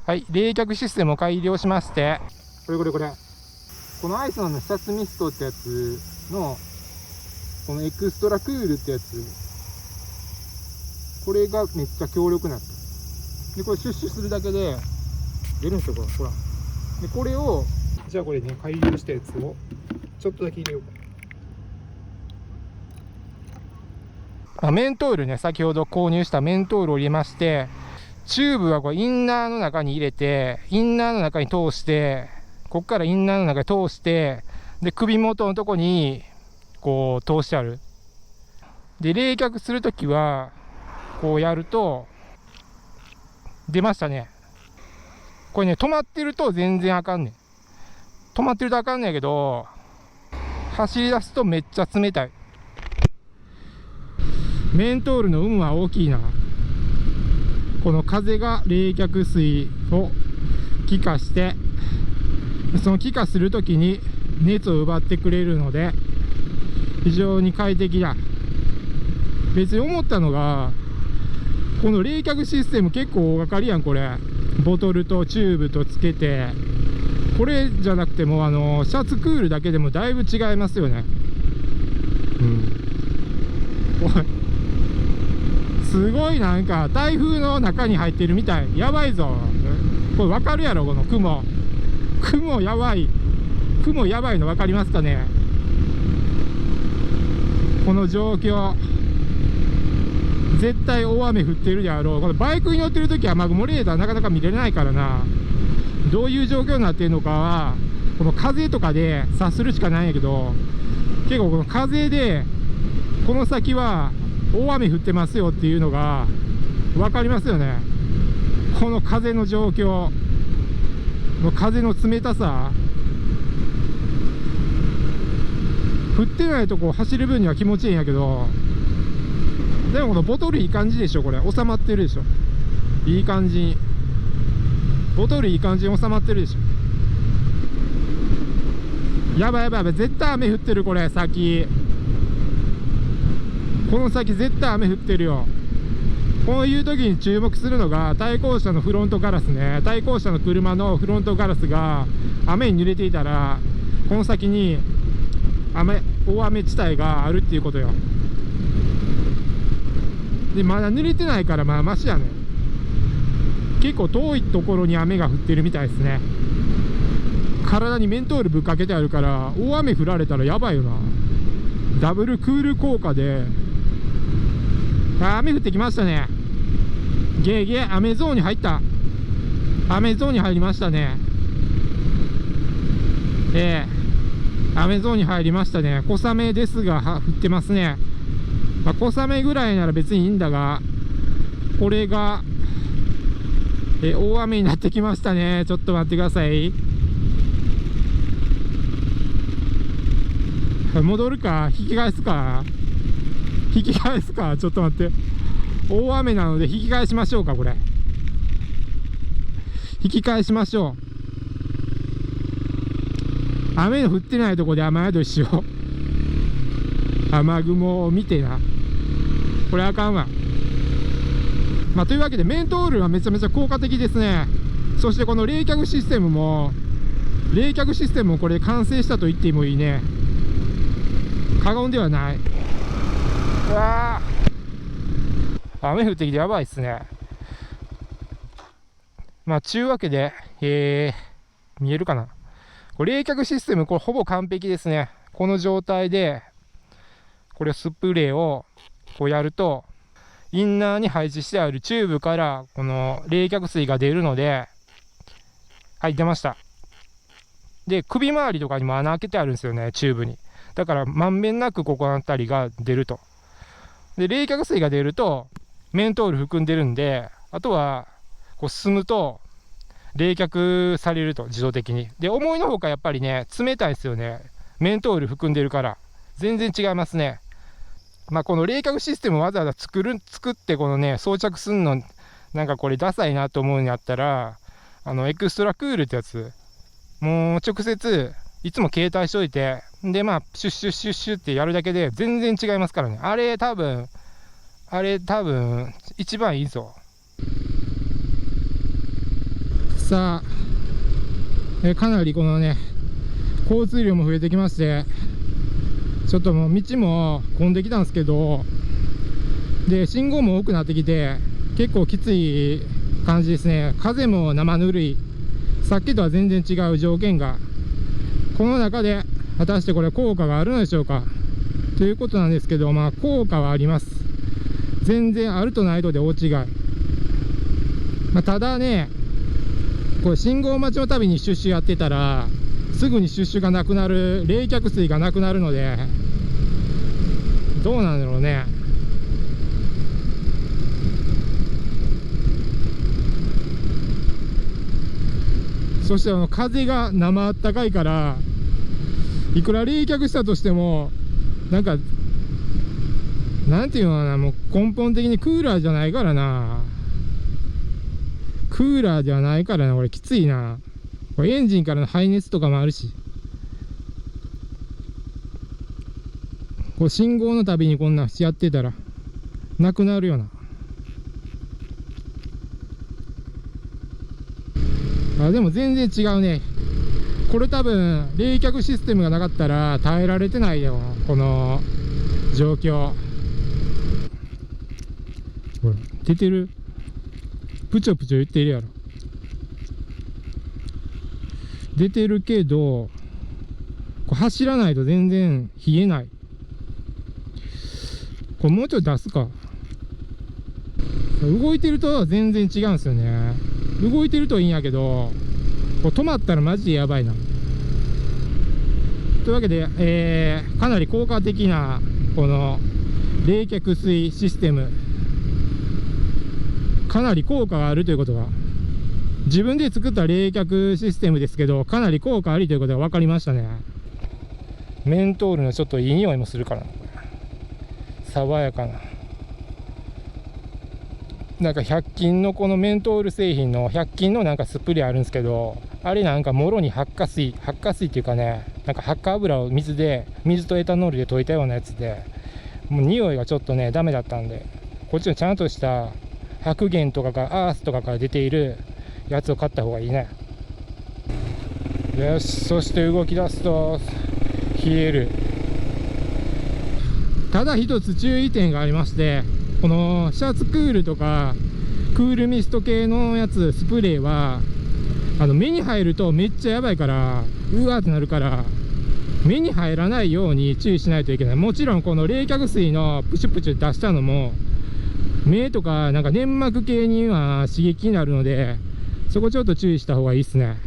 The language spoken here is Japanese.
はい、冷却システムを改良しまして、これこのアイソンの視察ミストってやつのこのエクストラクールってやつ、これがめっちゃ強力なんですよ。でこれシュッシュするだけで出るんですよ。ほらでこれをじゃあこれね、改良したやつをちょっとだけ入れようか。メントールね、先ほど購入したメントールを入れまして、チューブはこれインナーの中に入れて、インナーの中に通して、こっからインナーの中に通して、で首元のとこにこう通してある。で冷却するときはこうやると出ましたね。これね、止まってると全然あかんねん。止まってるとあかんねんけど、走り出すとめっちゃ冷たい。メントールの有無は大きいな。この風が冷却水を気化して、その気化するときに熱を奪ってくれるので非常に快適だ。別に思ったのが、この冷却システム結構大掛かりやん。これボトルとチューブとつけて、これじゃなくてもシャツクールだけでもだいぶ違いますよね。おい、すごいなんか台風の中に入ってるみたい。やばいぞこれ。分かるやろ、この雲やばい。雲やばいの分かりますかね。この状況絶対大雨降ってるであろう。このバイクに乗ってる時は雨雲レーダーなかなか見れないからな。どういう状況になってるのかはこの風とかで察するしかないんやけど、結構この風でこの先は大雨降ってますよっていうのが分かりますよね。この風の状況、風の冷たさ、降ってないとこ走る分には気持ちいいんやけど、でもこのボトルいい感じでしょ。これ収まってるでしょ。いい感じにボトルいい感じに収まってるでしょ。やばいやばいやばい、絶対雨降ってる。これ先、この先絶対雨降ってるよ。こういう時に注目するのが対向車のフロントガラスね。対向車の車のフロントガラスが雨に濡れていたら、この先に大雨地帯があるっていうことよ。でまだ濡れてないからまあマシやね。結構遠いところに雨が降ってるみたいですね。体にメントールぶっかけてあるから大雨降られたらやばいよな。ダブルクール効果で雨降ってきましたね。ゲーゲー雨ゾーンに入った。雨ゾーンに入りましたね。雨ゾーンに入りましたね。小雨ですが降ってますね。小雨ぐらいなら別にいいんだが、これが大雨になってきましたね。ちょっと待ってください。戻るか引き返すかちょっと待って。大雨なので引き返しましょうか。これ引き返しましょう。雨の降ってないとこで雨宿りしよう。雨雲を見てな。これあかんわ。というわけでメントールはめちゃめちゃ効果的ですね。そしてこの冷却システムもこれ完成したと言ってもいいね。過言ではない。うわー、雨降ってきてやばいっすね。ちゅうわけで見えるかな。これ冷却システム、これほぼ完璧ですね。この状態でこれスプレーをこうやると、インナーに配置してあるチューブからこの冷却水が出るので、はい、出ました。で首周りとかにも穴開けてあるんですよね、チューブに。だからまんべんなくここの辺りが出ると。で冷却水が出るとメントール含んでるんで、あとはこう進むと冷却されると、自動的に。で思いのほかやっぱりね、冷たいですよね。メントール含んでるから全然違いますね。この冷却システムをわざわざ作ってこのね装着するのなんかこれダサいなと思うんやったら、エクストラクールってやつもう直接いつも携帯しといて、でシュッシュッシュッシュってやるだけで全然違いますからね。あれ多分一番いいぞ。さあ、かなりこのね交通量も増えてきまして、ちょっともう道も混んできたんですけど、で信号も多くなってきて結構きつい感じですね。風も生ぬるい、さっきとは全然違う条件が、この中で果たしてこれ効果があるのでしょうかということなんですけど、まあ効果はあります。全然あるとないとで大違い。まあ、ただね、これ信号待ちのたびにシュッシュやってたらすぐにシュッシュがなくなる、冷却水がなくなるので、どうなんだろうね。そして風が生あったかいから、いくら冷却したとしてもなんかなんていうのかな、もう根本的にクーラーじゃないからな。クーラーではないからな、これきついな。これエンジンからの排熱とかもあるし、これ信号のたびにこんなんやってたらなくなるよな。あ、でも全然違うね。これ多分冷却システムがなかったら耐えられてないよ、この状況。ほら出てる、プチョプチョ言ってるやろ。出てるけどこれ走らないと全然冷えない。これもうちょい出すか。動いてると全然違うんですよね。動いてるといいんやけど、こう止まったらマジでやばいな。というわけで、かなり効果的なこの冷却水システム、かなり効果があるということが、自分で作った冷却システムですけどかなり効果ありということが分かりましたね。メントールのちょっといい匂いもするからな、爽やかな。なんか100均のこのメントール製品の100均のなんかスプレーあるんですけど、あれなんかもろに発火水っていうかね、なんか発火油を水とエタノールで溶いたようなやつで、もう匂いがちょっとねダメだったんで、こっちのちゃんとした白玄とかアースとかから出ているやつを買った方がいいね。よし、そして動き出すと冷える。ただ一つ注意点がありまして、このシャツクールとかクールミスト系のやつ、スプレーは目に入るとめっちゃやばいから、うわーってなるから、目に入らないように注意しないといけない。もちろんこの冷却水のプチュプチュ出したのも目とかなんか粘膜系には刺激になるので、そこちょっと注意した方がいいですね。